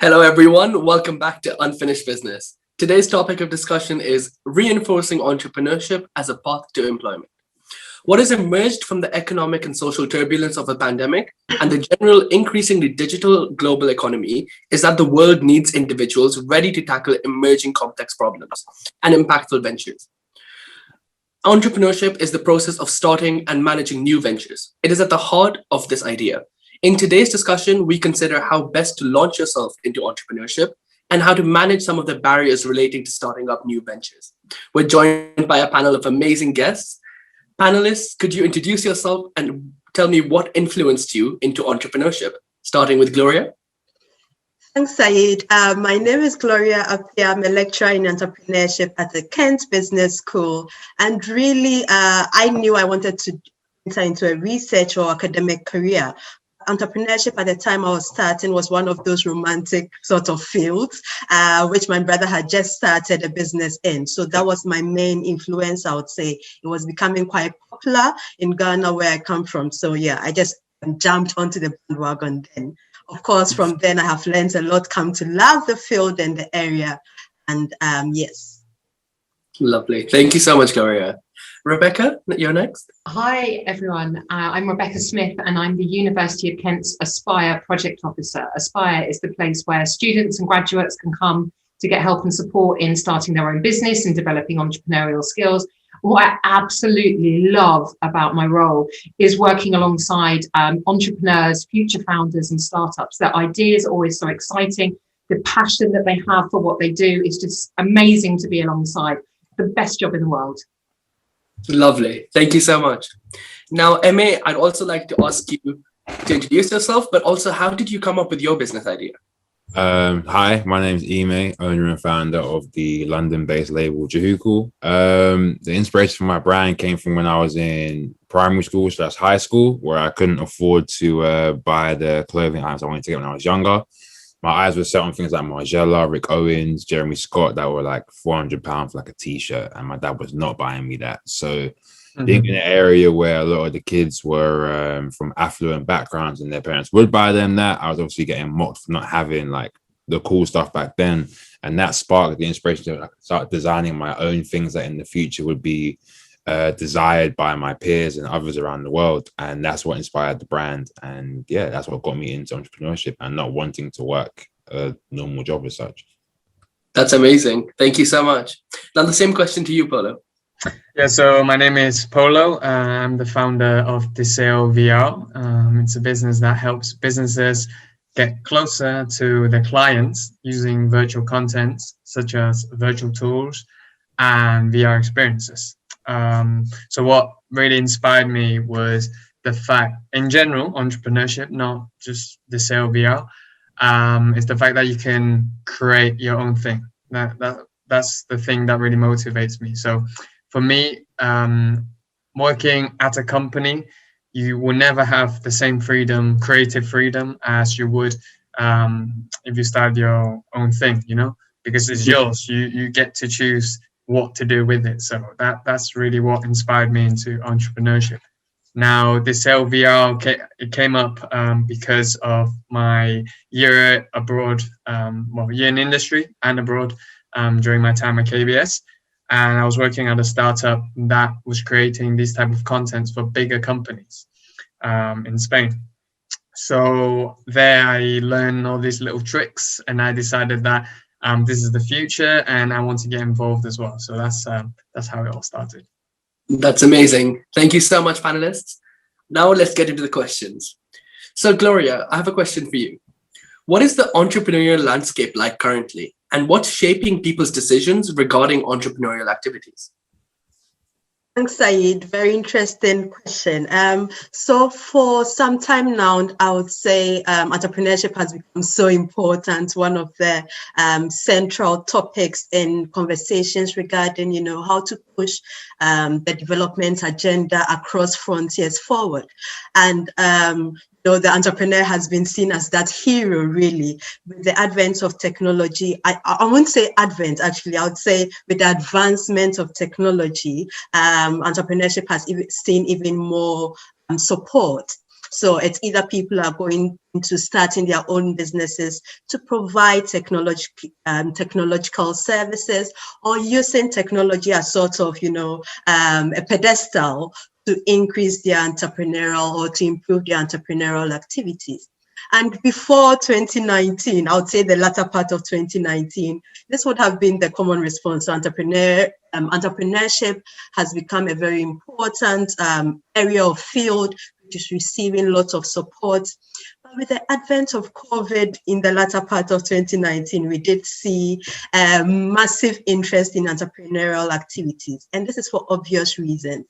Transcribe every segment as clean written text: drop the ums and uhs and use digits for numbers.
Hello, everyone. Welcome back to Unfinished Business. Today's topic of discussion is reinforcing entrepreneurship as a path to employment. What has emerged from the economic and social turbulence of the pandemic and the general increasingly digital global economy is that the world needs individuals ready to tackle emerging complex problems and impactful ventures. Entrepreneurship is the process of starting and managing new ventures. It is at the heart of this idea. In today's discussion, we consider how best to launch yourself into entrepreneurship and how to manage some of the barriers relating to starting up new ventures. We're joined by a panel of amazing guests. Panelists, could you introduce yourself and tell me what influenced you into entrepreneurship? Starting with Gloria. Thanks, Saeed. My name is Gloria Appiah. I'm a lecturer in entrepreneurship at the Kent Business School. And really, I knew I wanted to enter into a research or academic career. Entrepreneurship at the time I was starting was one of those romantic sort of fields, which my brother had just started a business in. So that was my main influence, I would say. It was becoming quite popular in Ghana, where I come from. So yeah, I just jumped onto the bandwagon then. Of course, from then I have learned a lot, come to love the field and the area. And yes. Lovely. Thank you so much, Gloria. Rebecca, you're next. Hi, everyone. I'm Rebecca Smith, and I'm the University of Kent's Aspire Project Officer. Aspire is the place where students and graduates can come to get help and support in starting their own business and developing entrepreneurial skills. What I absolutely love about my role is working alongside entrepreneurs, future founders and startups. Their ideas are always so exciting. The passion that they have for what they do is just amazing to be alongside. The best job in the world. Lovely. Thank you so much. Now, Emay, I'd also like to ask you to introduce yourself, but also how did you come up with your business idea? Hi, my name is Emay, owner and founder of the London-based label Jehu. The inspiration for my brand came from when I was in primary school, so that's high school, where I couldn't afford to buy the clothing items I wanted to get when I was younger. My eyes were set on things like Margiela, Rick Owens, Jeremy Scott that were like £400 for like a t-shirt, and my dad was not buying me that. So being in an area where a lot of the kids were from affluent backgrounds and their parents would buy them that, I was obviously getting mocked for not having like the cool stuff back then. And that sparked the inspiration to start designing my own things that in the future would be desired by my peers and others around the world. And that's what inspired the brand. And yeah, that's what got me into entrepreneurship and not wanting to work a normal job as such. That's amazing. Thank you so much. Now the same question to you, Polo. Yeah, so my name is Polo. I'm the founder of Deseo VR. It's a business that helps businesses get closer to their clients using virtual content such as virtual tours and VR experiences. So what really inspired me was the fact, in general, entrepreneurship, not just Deseo VR, is the fact that you can create your own thing. That's the thing that really motivates me. So for me, working at a company, you will never have the same freedom, creative freedom, as you would if you start your own thing, you know, because it's yours. You get to choose what to do with it. So that's really what inspired me into entrepreneurship. Now, this LVR, it came up because of my year abroad, year in industry and abroad during my time at KBS. And I was working at a startup that was creating these type of contents for bigger companies in Spain. So there I learned all these little tricks, and I decided that this is the future and I want to get involved as well. So that's how it all started. That's amazing. Thank you so much, panelists. Now let's get into the questions. So Gloria, I have a question for you. What is the entrepreneurial landscape like currently? And what's shaping people's decisions regarding entrepreneurial activities? Thanks, Saeed. Very interesting question. So for some time now, I would say entrepreneurship has become so important, one of the central topics in conversations regarding, you know, how to push the development agenda across frontiers forward. And the entrepreneur has been seen as that hero, really, with the advent of technology. I won't say advent, actually, I would say with the advancement of technology, entrepreneurship has seen even more support. So it's either people are going into starting their own businesses to provide technological services, or using technology as sort of, a pedestal to increase their entrepreneurial or to improve their entrepreneurial activities. And before 2019, I would say the latter part of 2019, this would have been the common response. So entrepreneurship has become a very important area of field, which is receiving lots of support. But with the advent of COVID in the latter part of 2019, we did see massive interest in entrepreneurial activities. And this is for obvious reasons.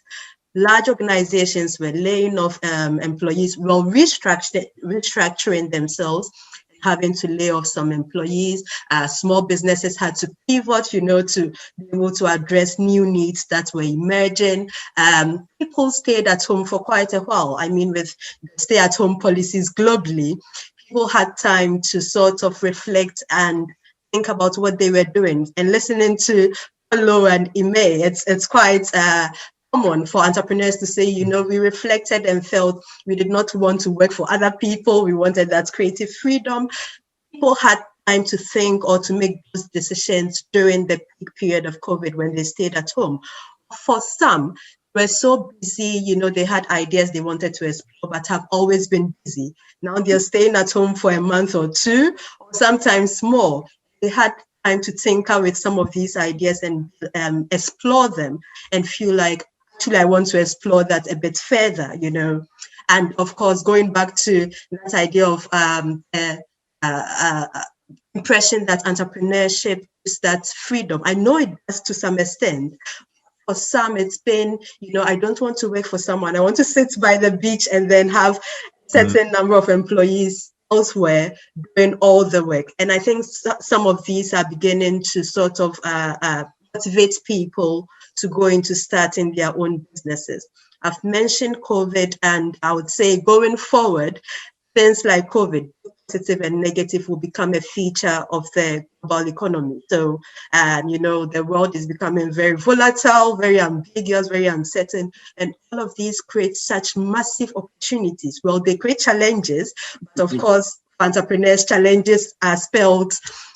Large organizations were laying off employees, restructuring themselves, having to lay off some employees. Small businesses had to pivot, to be able to address new needs that were emerging. People stayed at home for quite a while. I mean, with stay-at-home policies globally, people had time to sort of reflect and think about what they were doing. And listening to Polo and Emay, it's quite common for entrepreneurs to say, we reflected and felt we did not want to work for other people. We wanted that creative freedom. People had time to think or to make those decisions during the peak period of COVID when they stayed at home. For some, they were so busy, they had ideas they wanted to explore, but have always been busy. Now they're staying at home for a month or two, or sometimes more. They had time to tinker with some of these ideas and explore them and feel like, actually, I want to explore that a bit further, And of course, going back to that idea of impression that entrepreneurship is that freedom. I know it does to some extent. For some, it's been, I don't want to work for someone. I want to sit by the beach and then have a certain number of employees elsewhere doing all the work. And I think some of these are beginning to sort of motivate people to go into starting their own businesses. I've mentioned COVID, and I would say going forward, things like COVID, positive and negative, will become a feature of the global economy. So, the world is becoming very volatile, very ambiguous, very uncertain, and all of these create such massive opportunities. Well, they create challenges, but of course, entrepreneurs' challenges are spelled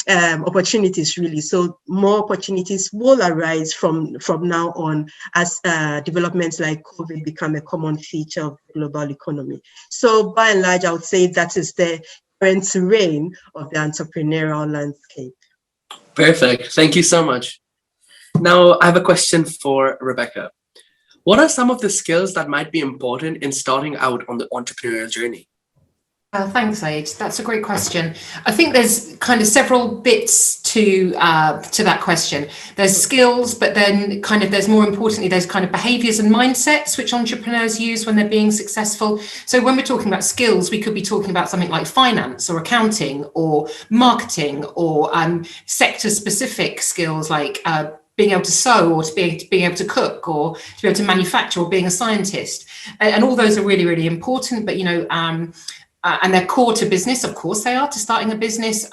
opportunities, really. So more opportunities will arise from now on as developments like COVID become a common feature of the global economy. So by and large, I would say that is the current terrain of the entrepreneurial landscape. Perfect. Thank you so much. Now, I have a question for Rebecca. What are some of the skills that might be important in starting out on the entrepreneurial journey? Thanks, Aid. That's a great question. I think there's kind of several bits to that question. There's skills, but then kind of there's more importantly, there's kind of behaviors and mindsets which entrepreneurs use when they're being successful. So when we're talking about skills, we could be talking about something like finance or accounting or marketing or sector-specific skills like being able to sew or being able to cook or to be able to manufacture or being a scientist. And all those are really, really important. But, and they're core to business, of course they are, to starting a business,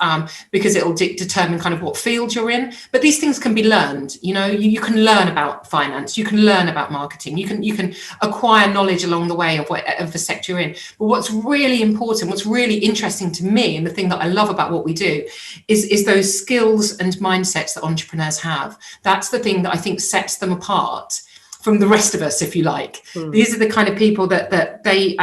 because it'll determine kind of what field you're in. But these things can be learned. You can learn about finance, you can learn about marketing, you can acquire knowledge along the way of the sector you're in. But what's really important, what's really interesting to me, and the thing that I love about what we do, is those skills and mindsets that entrepreneurs have. That's the thing that I think sets them apart from the rest of us, if you like. These are the kind of people that they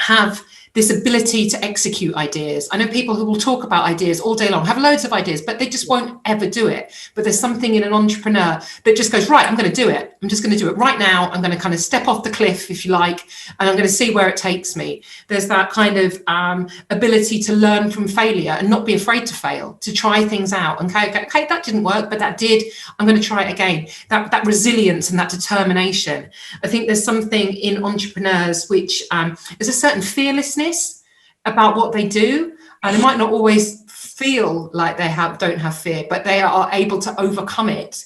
have this ability to execute ideas. I know people who will talk about ideas all day long, have loads of ideas, but they just won't ever do it. But there's something in an entrepreneur that just goes, right, I'm going to do it. I'm just going to do it right now. I'm going to kind of step off the cliff, if you like, and I'm going to see where it takes me. There's that kind of ability to learn from failure and not be afraid to fail, to try things out. And okay, that didn't work, but that did. I'm going to try it again. That resilience and that determination. I think there's something in entrepreneurs which is a certain fearlessness about what they do, and they might not always feel like they don't have fear, but they are able to overcome it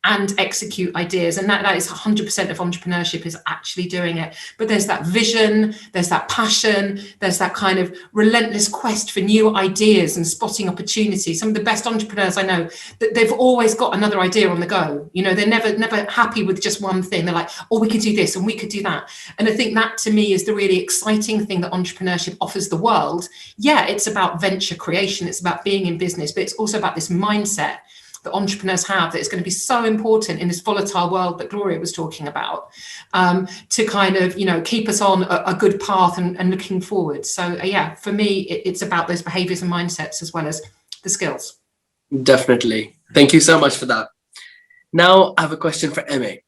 and execute ideas. And that is 100% of entrepreneurship, is actually doing it. But there's that vision, there's that passion, there's that kind of relentless quest for new ideas and spotting opportunities. Some of the best entrepreneurs I know, that they've always got another idea on the go. You know, they're never happy with just one thing. They're like, oh, we could do this and we could do that. And I think that to me is the really exciting thing that entrepreneurship offers the world. Yeah, it's about venture creation, it's about being in business, but it's also about this mindset that entrepreneurs have, that it's going to be so important in this volatile world that Gloria was talking about, to kind of, you know, keep us on a good path and looking forward. So yeah, for me, it's about those behaviors and mindsets as well as the skills. Definitely. Thank you so much for that. Now I have a question for Emay.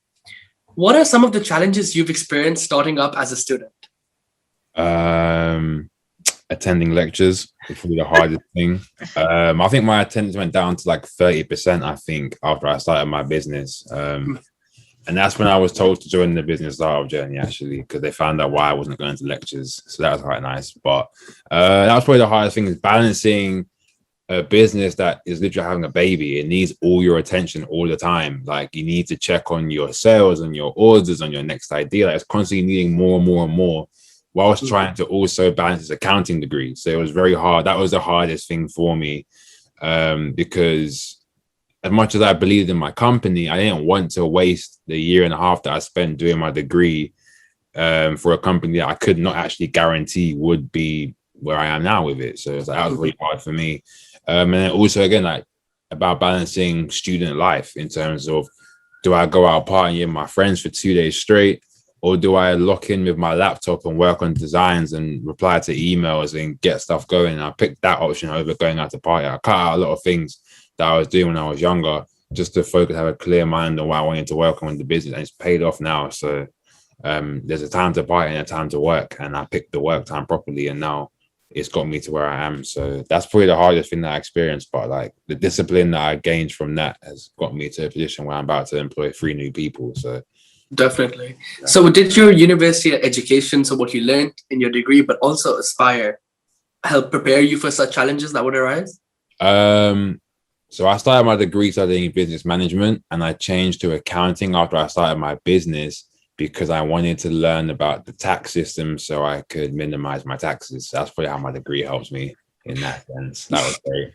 What are some of the challenges you've experienced starting up as a student? Attending lectures is probably the hardest thing. I think my attendance went down to like 30%, I think, after I started my business. And that's when I was told to join the business startup journey, actually, because they found out why I wasn't going to lectures. So that was quite nice. But that was probably the hardest thing, is balancing a business that is literally having a baby. It needs all your attention all the time. Like, you need to check on your sales and your orders, on your next idea. Like, it's constantly needing more and more and more, whilst trying to also balance his accounting degree. So it was very hard. That was the hardest thing for me, because as much as I believed in my company, I didn't want to waste the year and a half that I spent doing my degree for a company that I could not actually guarantee would be where I am now with it. So that was really hard for me. And then also, again, like, about balancing student life in terms of, do I go out partying with my friends for 2 days straight? Or do I lock in with my laptop and work on designs and reply to emails and get stuff going? And I picked that option over going out to party. I cut out a lot of things that I was doing when I was younger, just to focus, have a clear mind on what I wanted to work on in the business. And it's paid off now. So there's a time to party and a time to work. And I picked the work time properly. And now it's got me to where I am. So that's probably the hardest thing that I experienced. But like, the discipline that I gained from that has got me to a position where I'm about to employ 3 new people. So definitely. So did your university education, so what you learned in your degree, but also Aspire, help prepare you for such challenges that would arise? So I started my degree studying business management, and I changed to accounting after I started my business, because I wanted to learn about the tax system so I could minimize my taxes. That's probably how my degree helps me in that sense. That was great.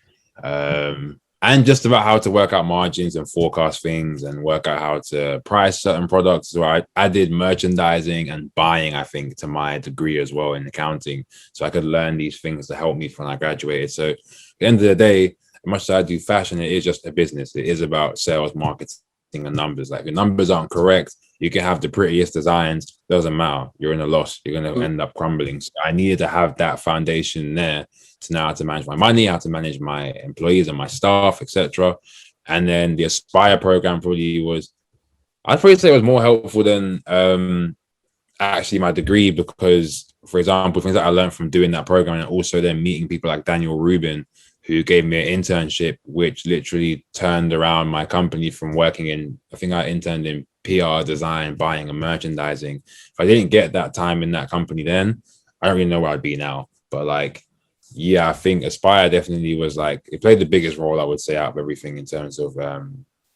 And just about how to work out margins and forecast things and work out how to price certain products. So I did merchandising and buying, I think, to my degree as well in accounting. So I could learn these things to help me when I graduated. So at the end of the day, as much as I do fashion, it is just a business. It is about sales, marketing, and numbers. Like, if your numbers aren't correct, you can have the prettiest designs, doesn't matter. You're in a loss. You're going to end up crumbling. So I needed to have that foundation there to know how to manage my money, how to manage my employees and my staff, etc. And then the Aspire program probably was, I'd probably say it was more helpful than actually my degree, because, for example, things that I learned from doing that program, and also then meeting people like Daniel Rubin, who gave me an internship, which literally turned around my company from working in, I think I interned in PR, design, buying, and merchandising. If I didn't get that time in that company then, I don't really know where I'd be now. But like, yeah, I think Aspire definitely was like, it played the biggest role, I would say, out of everything in terms of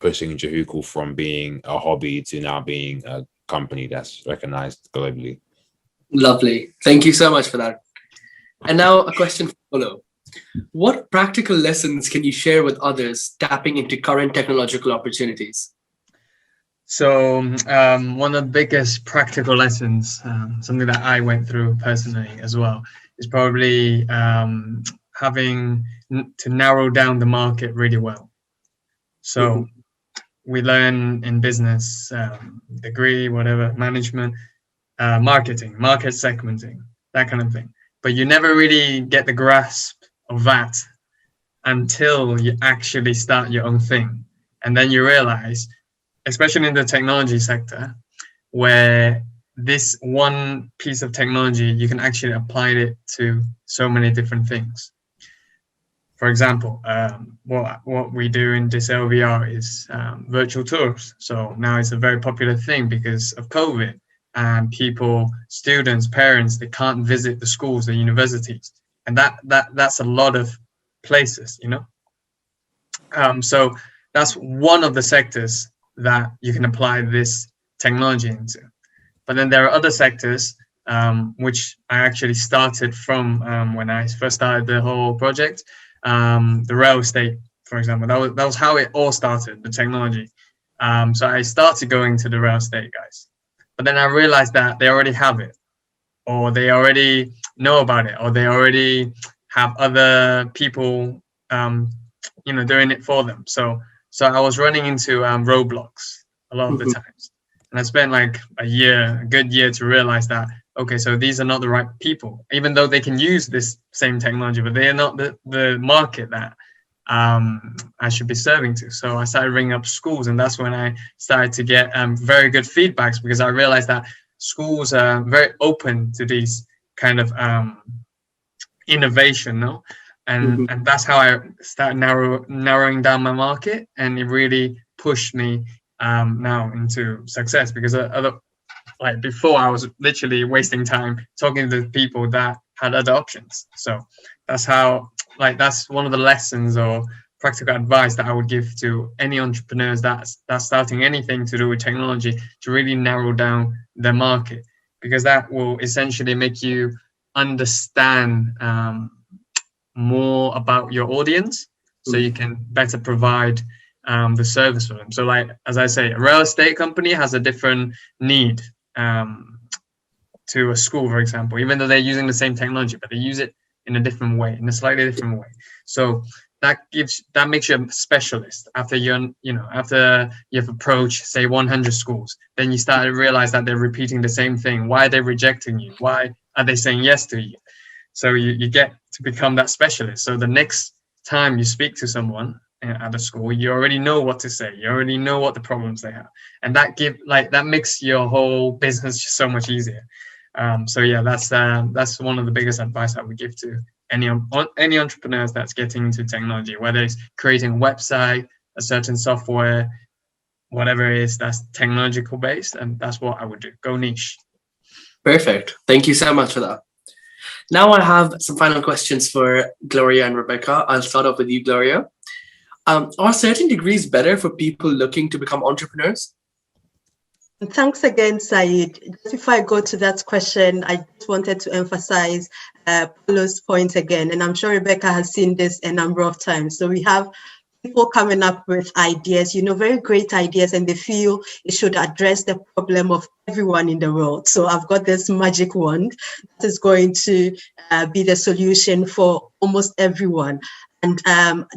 pushing Jehu from being a hobby to now being a company that's recognized globally. Lovely. Thank you so much for that. And now a question for Polo. What practical lessons can you share with others tapping into current technological opportunities? So one of the biggest practical lessons, something that I went through personally as well, is probably having to narrow down the market really well. So we learn in business, degree, whatever, management, marketing, market segmenting, that kind of thing. But you never really get the grasp of that until you actually start your own thing. And then you realize, especially in the technology sector, where this one piece of technology, you can actually apply it to so many different things. For example, what we do in Deseo VR is virtual tours. So now it's a very popular thing because of COVID, and people, students, parents, they can't visit the schools, the universities. And that's a lot of places, you know. So that's one of the sectors that you can apply this technology into. But then there are other sectors which I actually started from when I first started the whole project. The rail estate, for example, that was how it all started, the technology. So I started going to the rail estate guys, but then I realized that they already have it, or they already know about it, or they already have other people, doing it for them. So I was running into roadblocks a lot of the times, and I spent like a good year to realize that, okay, so these are not the right people, even though they can use this same technology, but they are not the market that I should be serving to. So I started ringing up schools, and that's when I started to get very good feedbacks, because I realized that schools are very open to these kind of innovation, no? And that's how I started narrowing down my market, and it really pushed me now into success, because like before I was literally wasting time talking to people that had other options. So that's that's one of the lessons or practical advice that I would give to any entrepreneurs that's starting anything to do with technology, to really narrow down their market, because that will essentially make you understand more about your audience, so you can better provide the service for them. So like, as I say, a real estate company has a different need to a school, for example, even though they're using the same technology, but they use it in a different way, in a slightly different way. So that makes you a specialist. After you've approached, say, 100 schools, then you start to realize that they're repeating the same thing. Why are they rejecting you? Why are they saying yes to you? So you get to become that specialist. So the next time you speak to someone at a school, you already know what to say. You already know what the problems they have, and that makes your whole business just so much easier. So yeah, that's one of the biggest advice I would give to any entrepreneurs that's getting into technology, whether it's creating a website, a certain software, whatever it is that's technological based, and that's what I would do. Go niche. Perfect. Thank you so much for that. Now I have some final questions for Gloria and Rebecca. I'll start off with you, Gloria. Are certain degrees better for people looking to become entrepreneurs? Thanks again, Saeed. Just before I go to that question, I just wanted to emphasize Polo's point again, and I'm sure Rebecca has seen this a number of times. So we have people coming up with ideas, very great ideas, and they feel it should address the problem of everyone in the world. So I've got this magic wand that is going to be the solution for almost everyone. And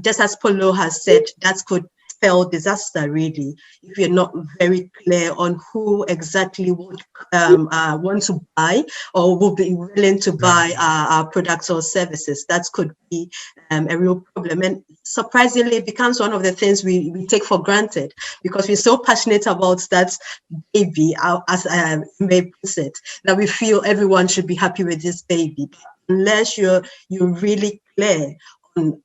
just as Polo has said, that could spell disaster, really, if you're not very clear on who exactly would want to buy or will be willing to buy our products or services. That could be a real problem. And surprisingly, it becomes one of the things we take for granted, because we're so passionate about that baby, as Emay puts it, that we feel everyone should be happy with this baby. Unless you're really clear on,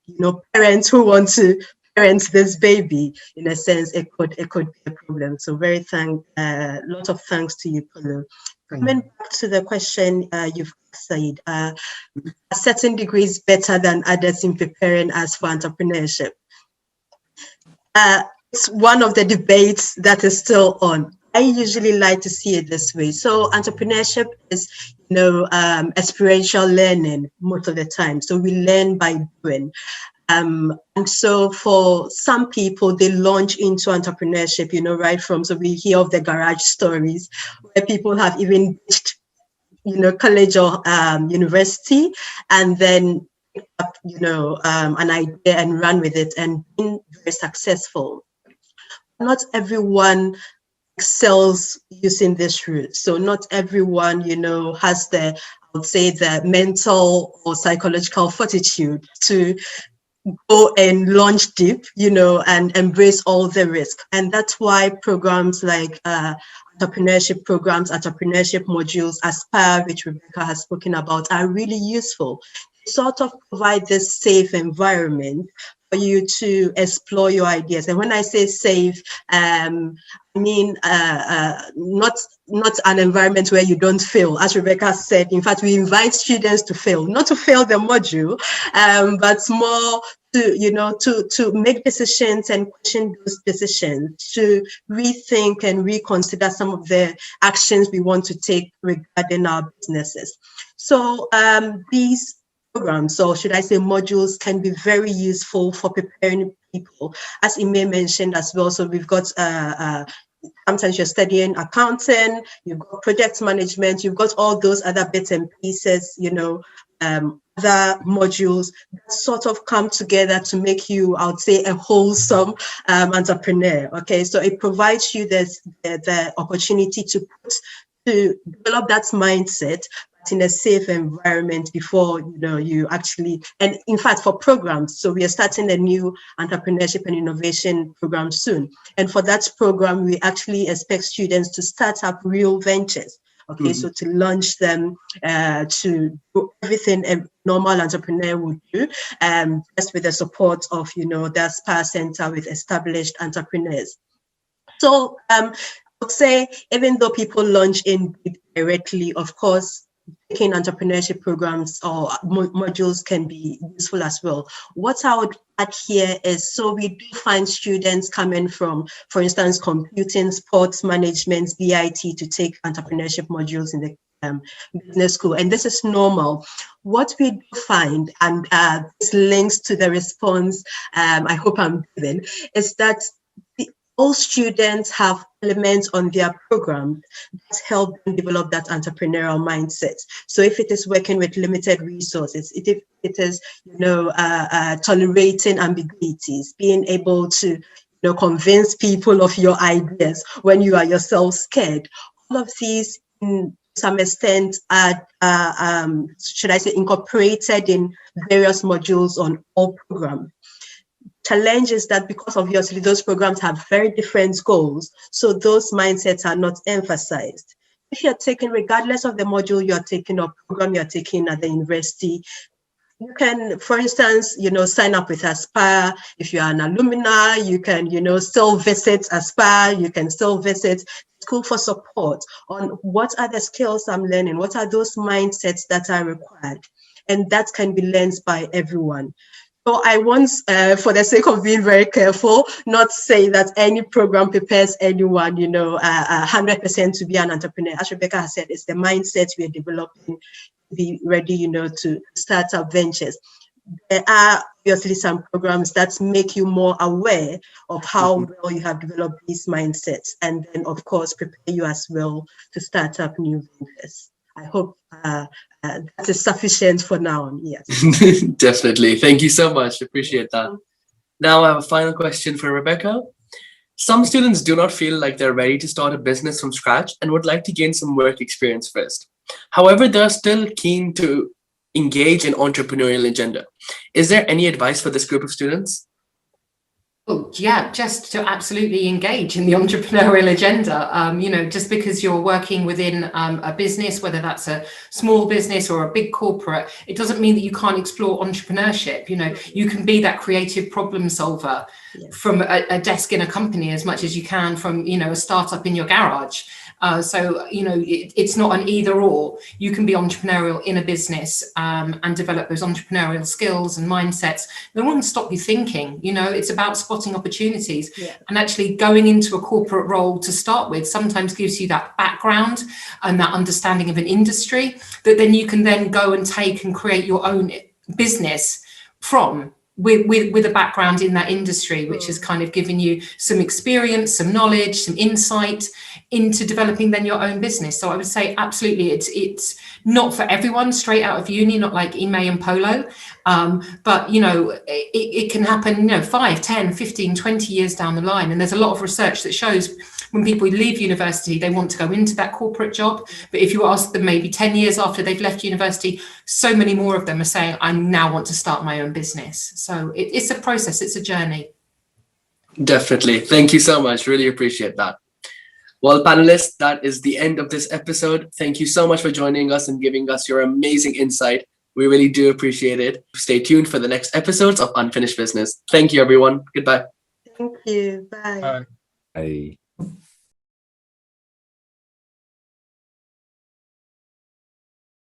parents who want to parent this baby, in a sense, it could be a problem. So lot of thanks to you, Polo. Coming back to the question you've said, are certain degrees better than others in preparing us for entrepreneurship? It's one of the debates that is still on. I usually like to see it this way. So entrepreneurship is, experiential learning most of the time. So we learn by doing. And so for some people, they launch into entrepreneurship, right from, so we hear of the garage stories where people have even ditched, college or university, and then pick up, an idea and run with it and been very successful. Not everyone excels using this route. So not everyone, has the mental or psychological fortitude to go and launch deep, and embrace all the risk. And that's why programs like entrepreneurship programs, entrepreneurship modules, Appiah, which Rebecca has spoken about, are really useful. They sort of provide this safe environment for you to explore your ideas. And when I say safe, I'm not an environment where you don't fail. As Rebecca said, in fact, we invite students to fail, not to fail the module, but more to make decisions and question those decisions, to rethink and reconsider some of the actions we want to take regarding our businesses. So these programs, or should I say modules, can be very useful for preparing people, as Emay mentioned as well. So we've got sometimes you're studying accounting, you've got project management, you've got all those other bits and pieces, other modules that sort of come together to make you, I would say, a wholesome entrepreneur. Okay, so it provides you the opportunity to develop that mindset in a safe environment before you actually, and in fact for programs, so we are starting a new entrepreneurship and innovation program soon, and for that program we actually expect students to start up real ventures. Okay, so to launch them, to do everything a normal entrepreneur would do, just with the support of the Spa Center with established entrepreneurs. So I would say, even though people launch in directly, of course taking entrepreneurship programs or modules can be useful as well. What I would add here is, so we do find students coming from, for instance, computing, sports management, BIT, to take entrepreneurship modules in the business school, and this is normal. What we do find, and this links to the response I hope I'm giving, is that all students have elements on their program that help them develop that entrepreneurial mindset. So if it is working with limited resources, if it is tolerating ambiguities, being able to convince people of your ideas when you are yourself scared, all of these in some extent are should I say incorporated in various modules on all programs. Challenge is that because obviously those programs have very different goals, so those mindsets are not emphasized. If you're taking, regardless of the module you're taking or program you're taking at the university, you can, for instance, sign up with Appiah. If you're an alumni, you can, still visit Appiah. You can still visit school for support on what are the skills I'm learning, what are those mindsets that are required, and that can be learned by everyone. So I want, for the sake of being very careful, not say that any program prepares anyone, 100% to be an entrepreneur. As Rebecca has said, it's the mindset we are developing to be ready, to start up ventures. There are obviously some programs that make you more aware of how well you have developed these mindsets, and then, of course, prepare you as well to start up new ventures. I hope that is sufficient for now. Yes. Definitely. Thank you so much. Appreciate that. Now I have a final question for Rebecca. Some students do not feel like they're ready to start a business from scratch and would like to gain some work experience first. However, they're still keen to engage in entrepreneurial agenda. Is there any advice for this group of students? Well, yeah, just to absolutely engage in the entrepreneurial agenda. Just because you're working within a business, whether that's a small business or a big corporate, it doesn't mean that you can't explore entrepreneurship. You can be that creative problem solver from a desk in a company as much as you can from, a startup in your garage. It's not an either or. You can be entrepreneurial in a business and develop those entrepreneurial skills and mindsets. No one can stop you thinking. It's about spotting opportunities, and actually going into a corporate role to start with sometimes gives you that background and that understanding of an industry that then you can then go and take and create your own business from. With a background in that industry, which has kind of given you some experience, some knowledge, some insight into developing then your own business. So I would say absolutely, it's not for everyone straight out of uni, not like Emay and Polo, but it can happen 5, 10, 15, 20 years down the line. And there's a lot of research that shows when people leave university, they want to go into that corporate job. But if you ask them maybe 10 years after they've left university, so many more of them are saying, I now want to start my own business. So it's a process, it's a journey. Definitely. Thank you so much. Really appreciate that. Well, panelists, that is the end of this episode. Thank you so much for joining us and giving us your amazing insight. We really do appreciate it. Stay tuned for the next episodes of Unfinished Business. Thank you, everyone. Goodbye. Thank you. Bye. Bye.